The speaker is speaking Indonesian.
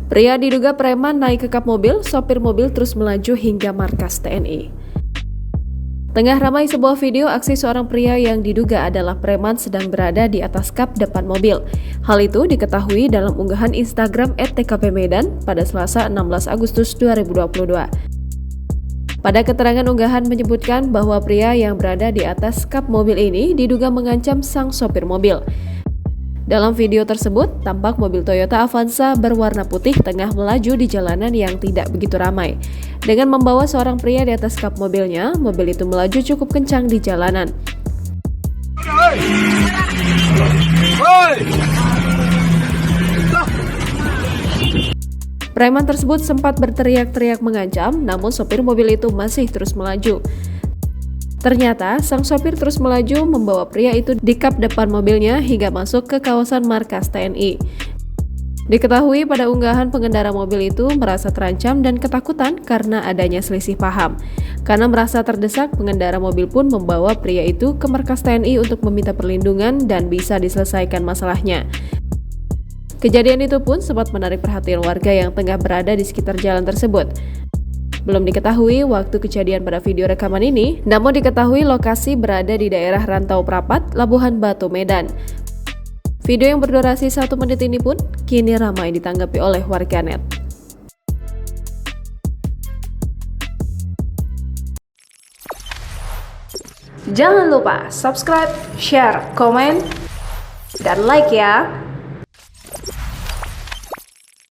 Pria diduga preman naik ke kap mobil, sopir mobil terus melaju hingga markas TNI. Tengah ramai sebuah video aksi seorang pria yang diduga adalah preman sedang berada di atas kap depan mobil. Hal itu diketahui dalam unggahan Instagram @tkpmedan pada Selasa 16 Agustus 2022. Pada keterangan unggahan menyebutkan bahwa pria yang berada di atas kap mobil ini diduga mengancam sang sopir mobil. Dalam video tersebut, tampak mobil Toyota Avanza berwarna putih tengah melaju di jalanan yang tidak begitu ramai. Dengan membawa seorang pria di atas kap mobilnya, mobil itu melaju cukup kencang di jalanan. Preman tersebut sempat berteriak-teriak mengancam, namun sopir mobil itu masih terus melaju. Ternyata, sang sopir terus melaju membawa pria itu di kap depan mobilnya hingga masuk ke kawasan markas TNI. Diketahui pada unggahan pengendara mobil itu merasa terancam dan ketakutan karena adanya selisih paham. Karena merasa terdesak, pengendara mobil pun membawa pria itu ke markas TNI untuk meminta perlindungan dan bisa diselesaikan masalahnya. Kejadian itu pun sempat menarik perhatian warga yang tengah berada di sekitar jalan tersebut. Belum diketahui waktu kejadian pada video rekaman ini, namun diketahui lokasi berada di daerah Rantau Prapat, Labuhan Batu, Medan. Video yang berdurasi 1 menit ini pun kini ramai ditanggapi oleh warganet. Jangan lupa subscribe, share, komen, dan like ya!